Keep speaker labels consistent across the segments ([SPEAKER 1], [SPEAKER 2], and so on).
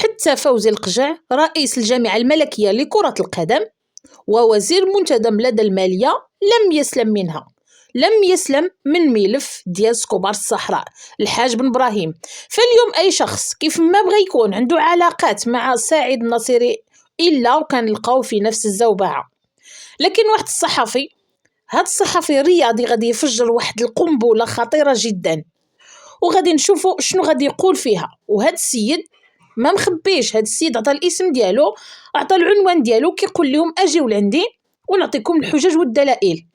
[SPEAKER 1] حتى فوزي القجع رئيس الجامعة الملكية لكرة القدم ووزير منتدب لدى المالية لم يسلم منها، لم يسلم من ملف ديال سكوبار الصحراء الحاج بن إبراهيم. فاليوم أي شخص كيف ما بغى يكون عنده علاقات مع سعيد النصيري إلا وكان لقاو في نفس الزوبعة. لكن واحد الصحفي، هاد الصحفي الرياضي غادي يفجر واحد القنبلة خطيرة جدا، وغادي نشوفوا شنو غادي يقول فيها. وهاد السيد ما مخبيش، هاد السيد عطى الاسم ديالو، عطى العنوان ديالو، كيقول لهم اجيو لعندي ونعطيكم الحجج والدلائل.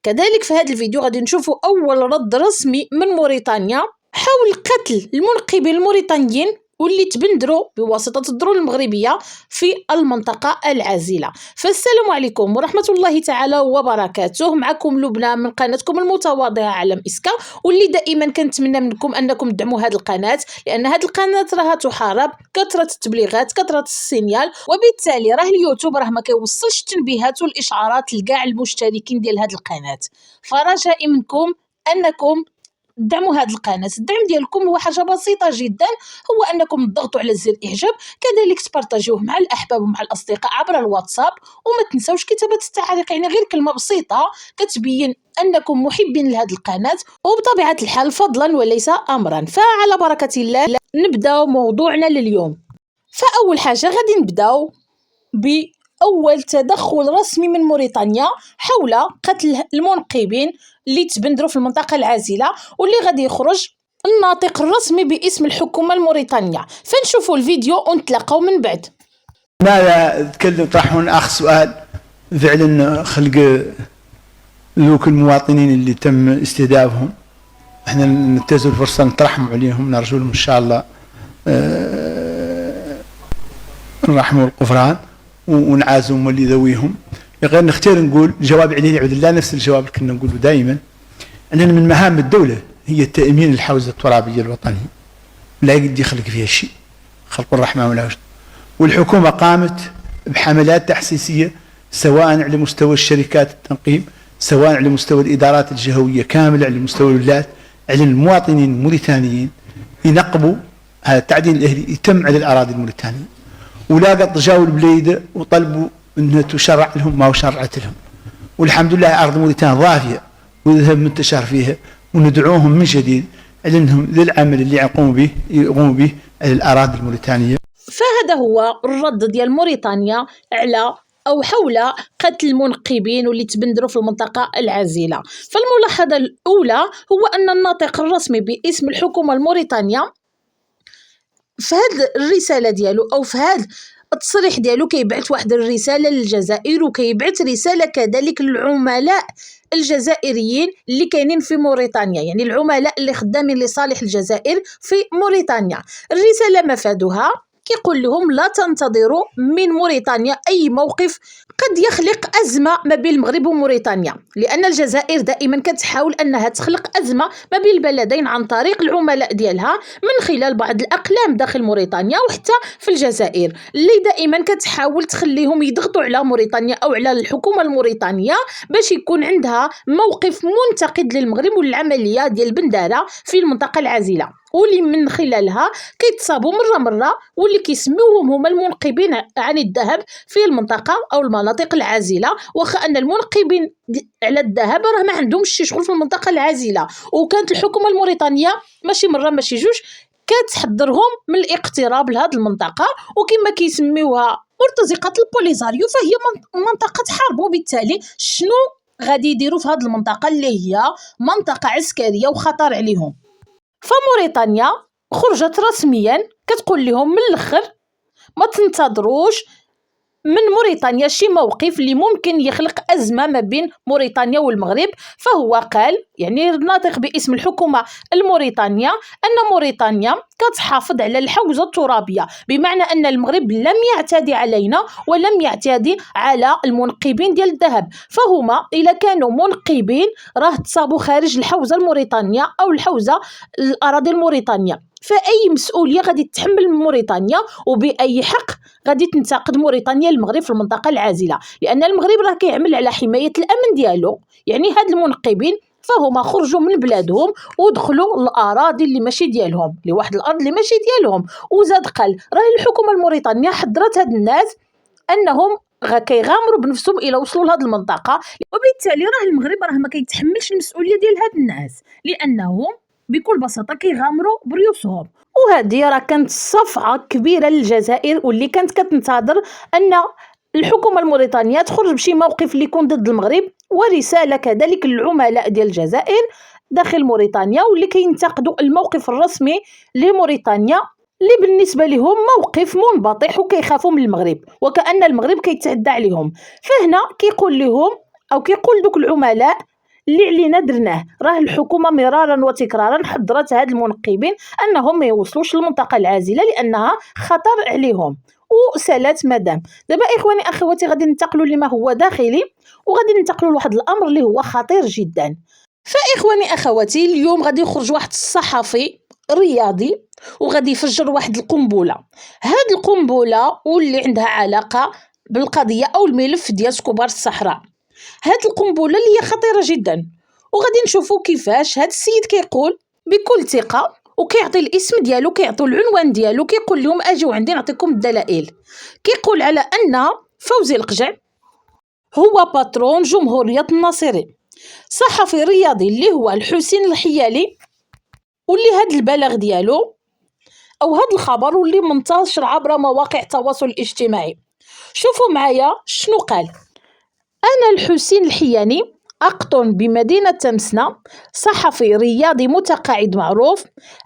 [SPEAKER 1] كذلك في هذا الفيديو غادي نشوفوا اول رد رسمي من موريتانيا حول قتل المنقبين الموريتانيين واللي تبندروا بواسطة الدرون المغربية في المنطقة العازلة. فالسلام عليكم ورحمة الله تعالى وبركاته. معكم لبنى من قناتكم المتواضعة عالم إسكا، واللي دائما كنتمنى منكم أنكم تدعموا هذه القناة، لأن هذه القناة راها تحارب كثرة التبليغات، كثرة السينيال، وبالتالي راه اليوتيوب راه ما كيوصلش التنبيهات والإشعارات لكاع المشتركين ديال هذه القناة. فرجائي منكم أنكم دعموا هذه القناة. الدعم ديالكم هو حاجة بسيطة جدا، هو أنكم تضغطوا على زر إعجاب، كذلك تبارطاجوه مع الأحباب ومع الأصدقاء عبر الواتساب، وما تنسوش كتابة التعليق، يعني غير كلمة بسيطة كتبين أنكم محبين لهذه القناة، وبطبيعة الحال فضلا وليس أمرا. فعلى بركة الله نبدأ موضوعنا لليوم. فأول حاجة غادي نبدأ بأول تدخل رسمي من موريتانيا حول قتل المنقبين اللي تبندروا في المنطقة العازلة، واللي غادي يخرج الناطق الرسمي باسم الحكومة الموريتانية. فنشوفوا الفيديو ونتلاقاو من بعد.
[SPEAKER 2] ماذا تكلم طرحون أخ سؤال فعلا خلق ذوك المواطنين اللي تم استهدافهم، احنا ننتهز الفرصة نترحم عليهم، نرجو لهم إن شاء الله الرحمة والغفران ونعازهم اللي ذويهم. غير نختار نقول جواب عليه يعود الله نفس الجواب اللي كنا نقوله دائما، أننا من مهام الدولة هي تأمين الحوزة الترابية الوطنية، لا يقدر يخلق فيها شيء، خلق الرحمة ولا وجد. والحكومة قامت بحملات تحسيسية سواء على مستوى الشركات التنقيب، سواء على مستوى الإدارات الجهوية كاملة، على مستوى الولايات، على المواطنين الموريتانيين ينقبوا هذا التعديل الأهلي يتم على الأراضي الموريتانية، ولا قد جاوا البليدة وطلبوا أنها تشرع لهم ما هو شرعت لهم. والحمد لله أرض موريتانيا ضافية وذهب منتشر فيها، وندعوهم من جديد على أنهم للعمل اللي يقوموا به على الأراضي الموريتانية.
[SPEAKER 1] فهذا هو الرد ديال موريتانيا على أو حول قتل المنقبين واللي تبندروا في المنطقة العازلة. فالملاحظة الأولى هو أن الناطق الرسمي باسم الحكومة الموريتانية في هذه الرسالة ديالو أو في هذا التصريح ديالو كيبعث واحد الرسالة للجزائر، وكيبعث رسالة كذلك للعملاء الجزائريين اللي كاينين في موريتانيا، يعني العملاء اللي خدامين لصالح الجزائر في موريتانيا. الرسالة مفادها كيقول لهم لا تنتظروا من موريتانيا أي موقف قد يخلق أزمة ما بين المغرب وموريتانيا، لأن الجزائر دائما كتحاول أنها تخلق أزمة ما بين البلدين عن طريق العملاء ديالها من خلال بعض الأقلام داخل موريتانيا وحتى في الجزائر، اللي دائما كتحاول تخليهم يضغطوا على موريتانيا أو على الحكومة الموريتانية باش يكون عندها موقف منتقد للمغرب والعملية ديال البندارة في المنطقة العازلة، واللي من خلالها كيتصابوا مرة واللي كيسموهم هما المنقبين عن الذهب في المنطقة أو المناطق العازلة، واخا أن المنقبين على الذهب راه ما عندهمش شي شغل في المنطقة العازلة. وكانت الحكومة الموريتانية ماشي مرة ماشي جوج كتحذرهم من الاقتراب لهذه المنطقة، وكما كيسميوها مرتزقة البوليزاريو، فهي منطقة حرب، وبالتالي شنو غادي يديروا في هذه المنطقة اللي هي منطقة عسكرية وخطر عليهم. فموريتانيا خرجت رسميا كتقول لهم من الاخر ما تنتظروش من موريتانيا شي موقف اللي ممكن يخلق أزمة ما بين موريتانيا والمغرب. فهو قال، يعني الناطق باسم الحكومة الموريتانية، أن موريتانيا كتحافظ على الحوزة الترابية، بمعنى أن المغرب لم يعتدي علينا ولم يعتدي على المنقبين ديال الذهب، فهما إلا كانوا منقبين راه تصابوا خارج الحوزة الموريتانية أو الحوزة الأراضي الموريتانية، فأي مسؤولية غادي تتحمل موريتانيا، وبأي حق غادي تنتقد موريتانيا المغرب في المنطقة العازلة، لأن المغرب راه كيعمل على حماية الأمن ديالو. يعني هاد المنقبين فهما خرجوا من بلادهم ودخلوا الأراضي اللي ماشي ديالهم، لواحد الأرض اللي ماشي ديالهم. وزاد قال راهي الحكومة الموريتانية حضرت هاد الناس أنهم كيغامروا بنفسهم الى وصلوا لهذه المنطقه، وبالتالي راه المغرب راه ما كيتحملش المسؤوليه ديال هاد الناس، لانهم بكل بساطه كيغامروا بريوسهم. وهذه راه كانت صفعه كبيره للجزائر، واللي كانت كتنتظر ان الحكومه الموريتانيه تخرج بشي موقف اللي يكون ضد المغرب، ورساله كذلك للعملاء ديال الجزائر داخل موريتانيا واللي كينتقدوا الموقف الرسمي لموريتانيا اللي بالنسبه لهم موقف منبطح وكيخافوا من المغرب وكأن المغرب كيتعدى عليهم. فهنا كيقول لهم او كيقول دوك العملاء اللي علينا درناه، راه الحكومه مرارا وتكرارا حضرت هاد المنقبين انهم ما يوصلوش للمنطقه العازله لانها خطر عليهم. وسالات مدام دابا اخواني اخواتي غادي ننتقلوا لما هو داخلي، وغادي ننتقلوا لواحد الامر اللي هو خطير جدا. فاخواني اخواتي اليوم غادي يخرج واحد الصحفي رياضي وغادي يفجر واحد القنبله. هاد القنبله واللي عندها علاقه بالقضيه او الملف ديال كبار الصحراء. هاد القنبله اللي هي خطيره جدا، وغادي نشوفوا كيفاش هاد السيد كيقول بكل ثقه وكيعطي الاسم ديالو، كيعطي العنوان ديالو، كيقول لهم اجيو عندي نعطيكم الدلائل. كيقول على ان فوزي القجع هو باترون جمهوريه الناصري، صحفي رياضي اللي هو الحسين الحيالي، واللي هاد البلاغ ديالو او هاد الخبر واللي منتشر عبر مواقع التواصل الاجتماعي. شوفوا معايا شنو قال: انا الحسين الحياني اقطن بمدينه تمسنا، صحفي رياضي متقاعد معروف،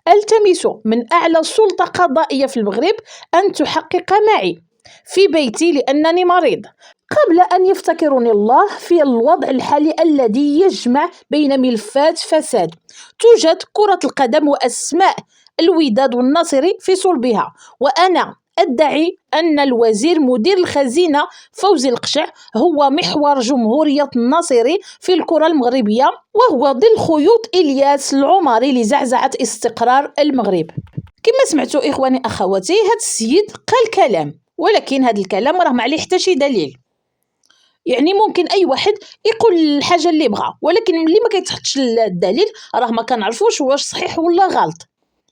[SPEAKER 1] التمس من اعلى سلطه قضائيه في المغرب ان تحقق معي في بيتي لانني مريض، قبل أن يفتكرني الله في الوضع الحالي الذي يجمع بين ملفات فساد. توجد كرة القدم وأسماء الوداد والناصري في صلبها، وأنا أدعي أن الوزير مدير الخزينة فوزي القجع هو محور جمهورية الناصري في الكرة المغربية، وهو ظل خيوط إلياس العمري لزعزعة استقرار المغرب. كما سمعتوا إخواني أخواتي، هذا السيد قال كلام، ولكن هذا الكلام راه ما عليه حتى شي دليل. يعني ممكن اي واحد يقول الحاجه اللي بغى، ولكن ملي ما كيتحطش الدليل راه ما كنعرفوش واش صحيح ولا غلط.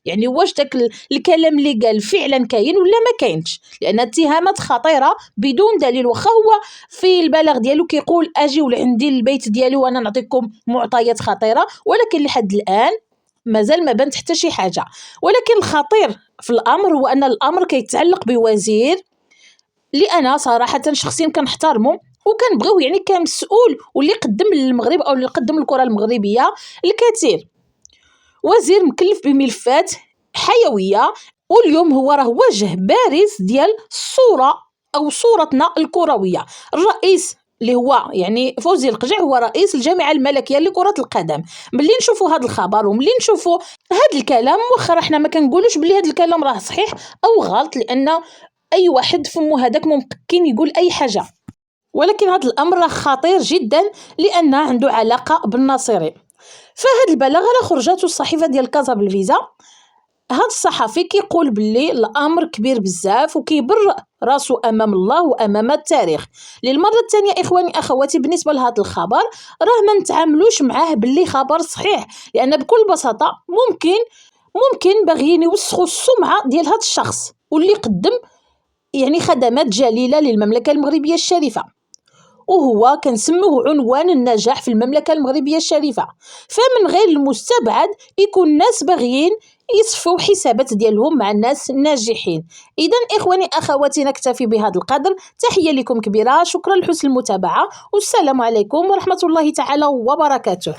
[SPEAKER 1] يعني واش داك الكلام اللي قال فعلا كاين ولا ما كاينش، لان اتهامات خطيره بدون دليل. واخا هو في البلاغ ديالو كيقول اجيو لعندي البيت ديالي وانا نعطيكم معطيات خطيره، ولكن لحد الان مازال ما بانت حتى شي حاجه. ولكن الخطير في الامر هو ان الامر كيتعلق بوزير اللي انا صراحه شخصيا كنحترمه وكنبغيوه، يعني كمسؤول واللي قدم للمغرب او اللي قدم الكره المغربيه الكثير. وزير مكلف بملفات حيويه، واليوم هو راه وجه بارز ديال الصوره او صورتنا الكرويه. الرئيس اللي هو يعني فوزي القجع هو رئيس الجامعه الملكيه لكره القدم. ملي نشوفوا هذا الخبر وملي نشوفوا هذا الكلام، واخا احنا ما كنقولوش بلي هذا الكلام راه صحيح او غلط، لان اي واحد فمو هذاك ممكن يقول اي حاجه، ولكن هذا الامر خطير جدا لان عنده علاقه بالناصري. فهاد البلاغ راه خرجته الصحيفه ديال كازا بالفيزا. هاد الصحفي كيقول باللي الامر كبير بزاف وكيبرئ راسو امام الله وامام التاريخ. للمره الثانيه اخواني اخواتي بالنسبه لهذا الخبر راه ما نتعاملوش معاه باللي خبر صحيح، لان بكل بساطه ممكن باغيين يوسخوا السمعه ديال هذا الشخص واللي قدم يعني خدمات جليله للمملكه المغربيه الشريفه، وهو كنسموه عنوان النجاح في المملكة المغربية الشريفة. فمن غير المستبعد يكون الناس باغيين يصفوا حسابات ديالهم مع الناس الناجحين. إذن إخواني أخواتي نكتفي بهذا القدر. تحية لكم كبيرة، شكرا لحسن المتابعة، والسلام عليكم ورحمة الله تعالى وبركاته.